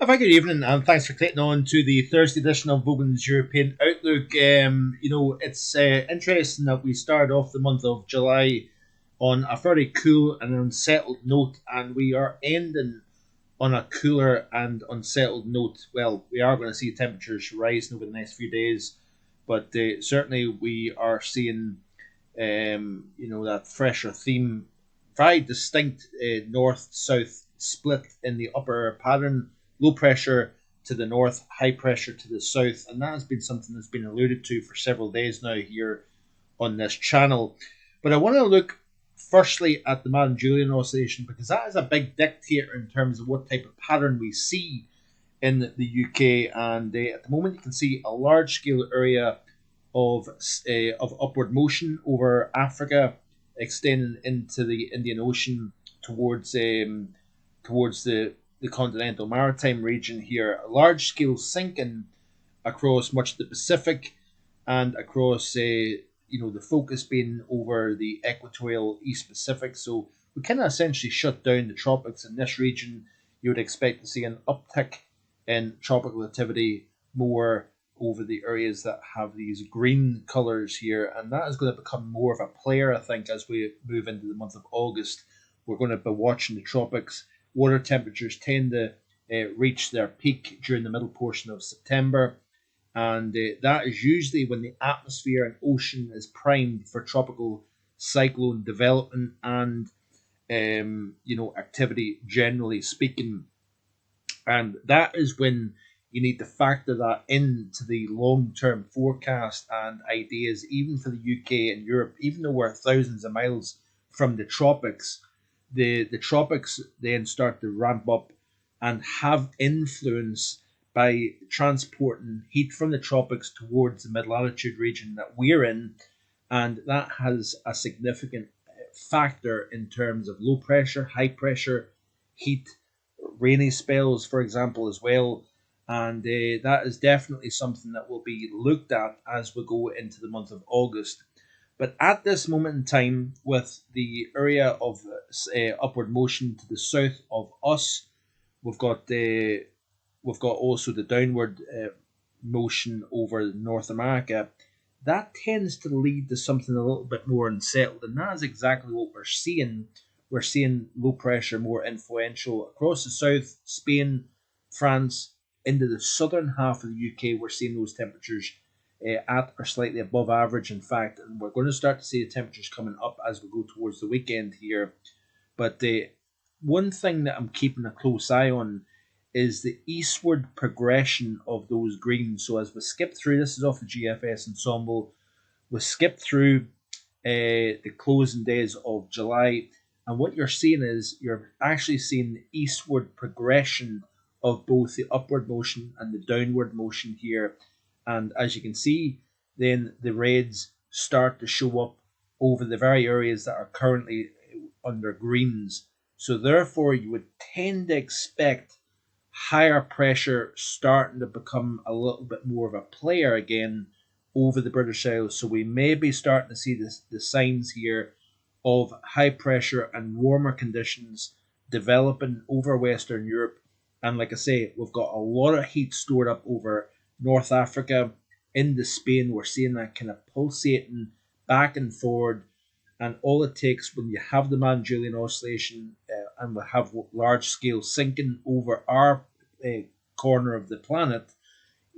very good evening, and thanks for clicking on to the Thursday edition of Vogan's European Outlook. It's interesting that we started off the month of July on a very cool and unsettled note, and we are ending on a cooler and unsettled note. Well, we are going to see temperatures rising over the next few days, but certainly we are seeing, that fresher theme, very distinct north-south split in the upper pattern, low pressure to the north, high pressure to the south, and that has been something that's been alluded to for several days now here on this channel. But I want to look firstly at the Madden-Julian oscillation because that is a big dictator in terms of what type of pattern we see in the UK. And at the moment, you can see a large-scale area of upward motion over Africa, extending into the Indian Ocean towards the continental maritime region here. A large-scale sinking across much of the Pacific and across the focus being over the equatorial East Pacific. So we kind of essentially shut down the tropics in this region. You would expect to see an uptick in tropical activity more over the areas that have these green colours here, and that is going to become more of a player, I think, as we move into the month of August. We're going to be watching the tropics. Water temperatures tend to reach their peak during the middle portion of September, and that is usually when the atmosphere and ocean is primed for tropical cyclone development and activity, generally speaking. And that is when you need to factor that into the long-term forecast and ideas, even for the UK and Europe. Even though we're thousands of miles from the tropics, the tropics then start to ramp up and have influence by transporting heat from the tropics towards the mid-latitude region that we're in, and that has a significant factor in terms of low pressure, high pressure, heat, rainy spells, for example, as well. And that is definitely something that will be looked at as we go into the month of August. But at this moment in time, with the area of upward motion to the south of us, we've got also the downward motion over North America. That tends to lead to something a little bit more unsettled, and that is exactly what we're seeing. We're seeing low pressure more influential across the south, Spain, France, into the southern half of the UK. We're seeing those temperatures at or slightly above average, in fact, and we're going to start to see the temperatures coming up as we go towards the weekend here. But one thing that I'm keeping a close eye on is the eastward progression of those greens. So as we skip through, this is off the GFS ensemble, we skip through the closing days of July, and what you're seeing is you're actually seeing the eastward progression of both the upward motion and the downward motion here. And as you can see, then the reds start to show up over the very areas that are currently under greens. So therefore, you would tend to expect higher pressure starting to become a little bit more of a player again over the British Isles. So we may be starting to see the signs here of high pressure and warmer conditions developing over Western Europe. And like I say, we've got a lot of heat stored up over North Africa, into Spain. We're seeing that kind of pulsating back and forward. And all it takes when you have the Madden-Julian oscillation and we have large-scale sinking over our corner of the planet,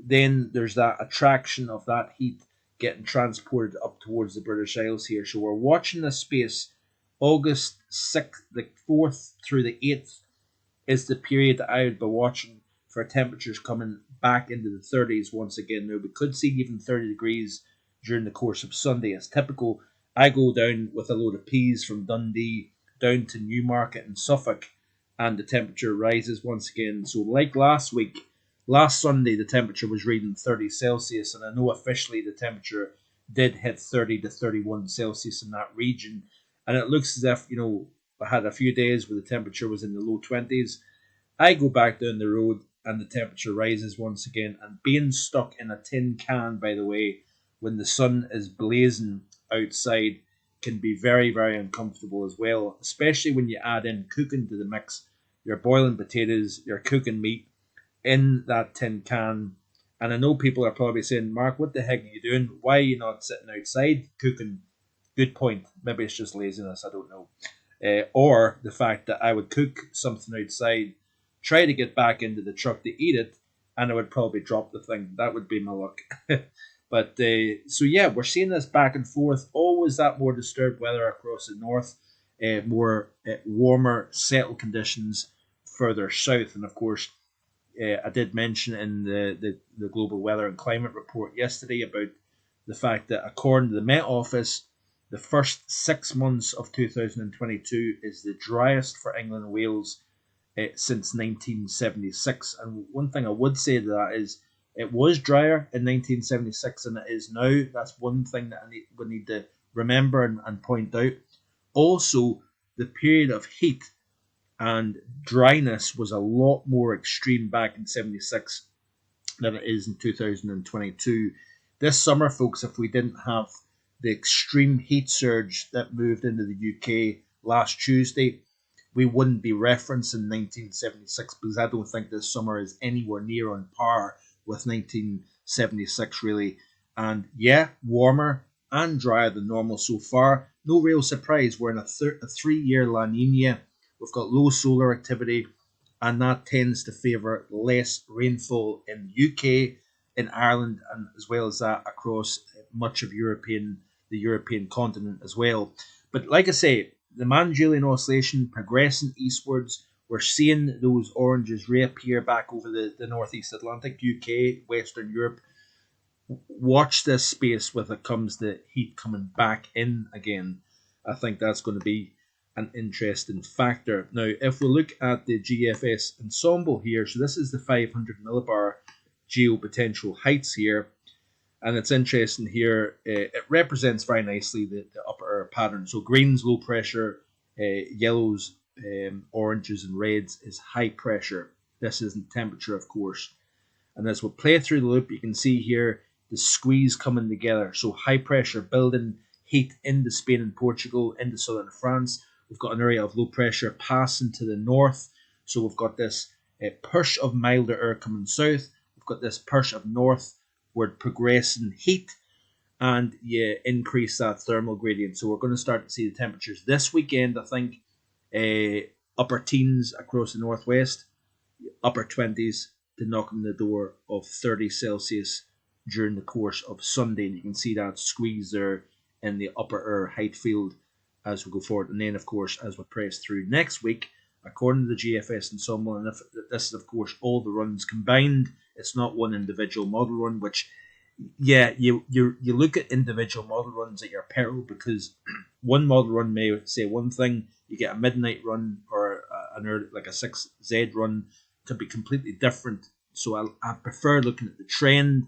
then there's that attraction of that heat getting transported up towards the British Isles here. So we're watching this space. August 6th, the 4th through the 8th is the period that I would be watching for temperatures coming back into the 30s once again. Now, we could see even 30 degrees during the course of Sunday. As typical, I go down with a load of peas from Dundee down to Newmarket and Suffolk, and the temperature rises once again. So like last week, last Sunday, the temperature was reading 30 Celsius, and I know officially the temperature did hit 30 to 31 Celsius in that region. And it looks as if, I had a few days where the temperature was in the low 20s. I go back down the road and the temperature rises once again. And being stuck in a tin can, by the way, when the sun is blazing outside, can be very, very uncomfortable as well, especially when you add in cooking to the mix. You're boiling potatoes, you're cooking meat, in that tin can. And I know people are probably saying, Mark, what the heck are you doing? Why are you not sitting outside cooking? Good point. Maybe it's just laziness. I don't know. Or the fact that I would cook something outside, try to get back into the truck to eat it, and I would probably drop the thing. That would be my luck. But so yeah, we're seeing this back and forth. Always that more disturbed weather across the north, more warmer, settled conditions further south, and of course I did mention in the Global Weather and Climate Report yesterday about the fact that, according to the Met Office, the first 6 months of 2022 is the driest for England and Wales since 1976. And one thing I would say to that is it was drier in 1976 than it is now. That's one thing that we need to remember and point out. Also, the period of heat and dryness was a lot more extreme back in 76 than it is in 2022. This summer, folks, if we didn't have the extreme heat surge that moved into the UK last Tuesday, we wouldn't be referencing 1976, because I don't think this summer is anywhere near on par with 1976, really. And yeah, warmer and drier than normal so far. No real surprise. We're in a 3-year La Nina. We've got low solar activity, and that tends to favour less rainfall in the UK, in Ireland, and as well as that across much of the European continent as well. But like I say, the Mount-Julian Oscillation progressing eastwards. We're seeing those oranges reappear back over the northeast Atlantic, UK, Western Europe. Watch this space when it comes to heat coming back in again. I think that's going to be an interesting factor. Now, if we look at the GFS ensemble here, so this is the 500 millibar geopotential heights here, and it's interesting here. It represents very nicely the upper air pattern. So greens, low pressure, yellows, oranges, and reds is high pressure. This isn't temperature, of course. And as we play through the loop, you can see here the squeeze coming together. So high pressure building heat into Spain and Portugal, into southern France. We've got an area of low pressure passing to the north. So we've got this push of milder air coming south. We've got this push of northward progressing heat, and you increase that thermal gradient. So we're going to start to see the temperatures this weekend, I think, upper teens across the northwest, upper 20s to knock on the door of 30 Celsius during the course of Sunday. And you can see that squeeze there in the upper air height field as we go forward. And then, of course, as we press through next week, according to the GFS ensemble, and if this is, of course, all the runs combined, it's not one individual model run, which, yeah, you look at individual model runs at your peril, because one model run may say one thing, you get a midnight run or an early, like a 6Z run, could be completely different. So I prefer looking at the trend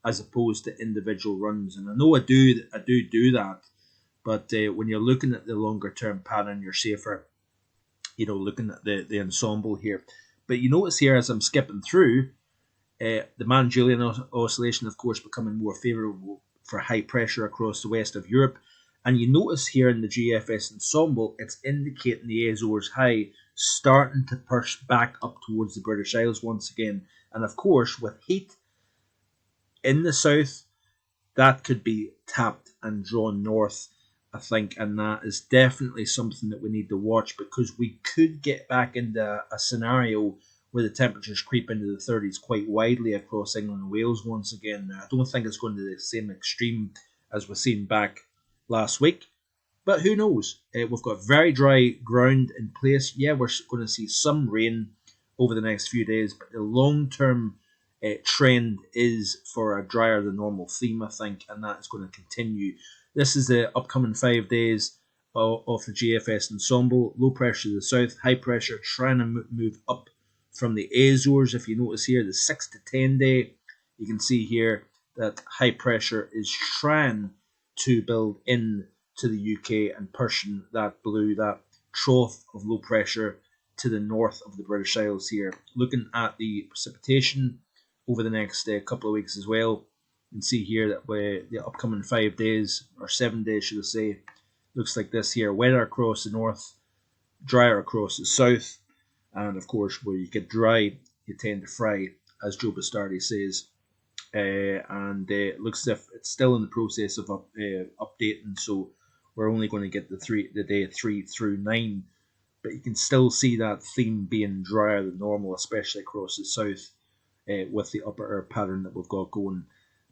as opposed to individual runs, and I know I do that. But when you're looking at the longer term pattern, you're safer, looking at the ensemble here. But you notice here as I'm skipping through, the Mount-Julian Oscillation, of course, becoming more favourable for high pressure across the west of Europe. And you notice here in the GFS ensemble, it's indicating the Azores high starting to push back up towards the British Isles once again. And of course, with heat in the south, that could be tapped and drawn north, I think. And that is definitely something that we need to watch, because we could get back into a scenario where the temperatures creep into the 30s quite widely across England and Wales once again. I don't think it's going to be the same extreme as we've seen back last week, but who knows? We've got very dry ground in place. Yeah, we're going to see some rain over the next few days, but the long-term trend is for a drier than normal theme, I think, and that is going to continue. This is the upcoming 5 days of the GFS ensemble. Low pressure to the south, high pressure trying to move up from the Azores. If you notice here, the 6 to 10 day, you can see here that high pressure is trying to build in to the UK and pushing that trough of low pressure to the north of the British Isles here. Looking at the precipitation over the next couple of weeks as well, you can see here that the upcoming 5 days, or 7 days should I say, looks like this here. Wetter across the north, drier across the south, and of course where you get dry you tend to fry, as Joe Bastardi says. And it looks as if it's still in the process of updating, so we're only going to get the day 3 through 9, but you can still see that theme being drier than normal, especially across the south, with the upper air pattern that we've got going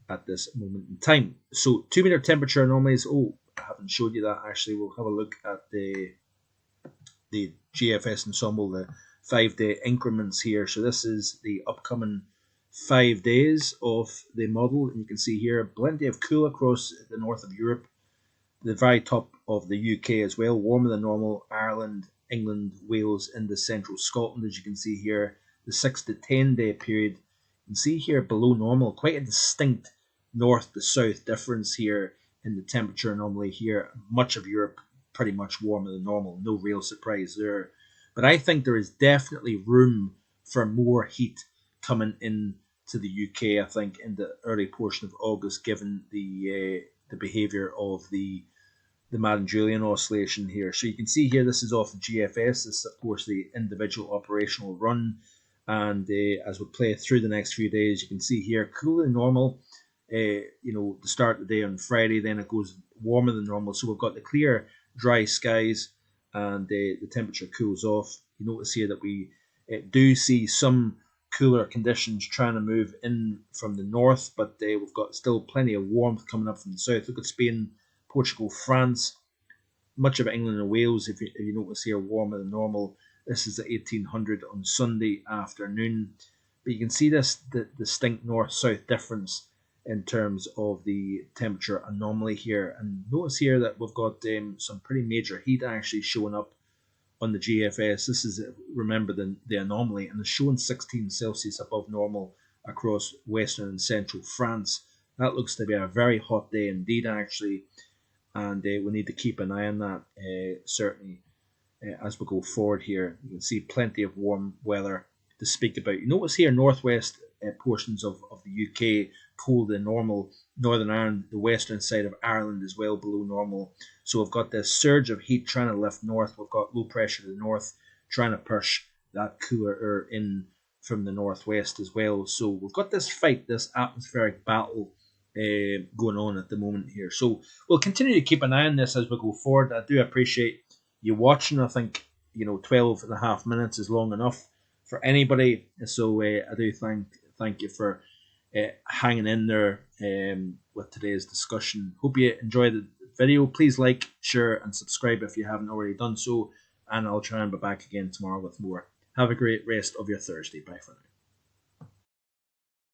at this moment in time. So 2 meter temperature anomalies. Oh, I haven't showed you that actually. We'll have a look at the GFS ensemble, the 5-day increments here. So this is the upcoming 5 days of the model, and you can see here plenty of cool across the north of Europe, the very top of the UK as well, warmer than normal, Ireland, England, Wales, into central Scotland, as you can see here, the 6 to 10 day period. You can see here below normal, quite a distinct north to south difference here in the temperature anomaly here. Much of Europe pretty much warmer than normal, no real surprise there. But I think there is definitely room for more heat coming in to the UK, I think, in the early portion of August, given the behaviour of the Madden-Julian oscillation here. So you can see here, this is off the GFS. This is, of course, the individual operational run. And as we play through the next few days, you can see here, cooler than normal. The start of the day on Friday, then it goes warmer than normal. So we've got the clear, dry skies, and the temperature cools off. You notice here that we do see some cooler conditions trying to move in from the north, but we've got still plenty of warmth coming up from the south. Look at Spain, Portugal, France, much of England and Wales, if you notice here, warmer than normal. This is at 1800 on Sunday afternoon. But you can see this the distinct north-south difference in terms of the temperature anomaly here. And notice here that we've got some pretty major heat actually showing up on the GFS. This is, remember, the anomaly, and it's showing 16 Celsius above normal across western and central France. That looks to be a very hot day indeed, actually, and we need to keep an eye on that, certainly, as we go forward here. You can see plenty of warm weather to speak about. You notice here, northwest portions of the UK, colder than normal. Northern Ireland, the western side of Ireland as well, below normal. So we've got this surge of heat trying to lift north. We've got low pressure to the north trying to push that cooler air in from the northwest as well. So we've got this fight, this atmospheric battle going on at the moment here. So we'll continue to keep an eye on this as we go forward. I do appreciate you watching. I think 12 and a half minutes is long enough for anybody. So I do thank you for hanging in there with today's discussion. Hope you enjoyed the video. Please like, share, and subscribe if you haven't already done so. And I'll try and be back again tomorrow with more. Have a great rest of your Thursday. Bye for now.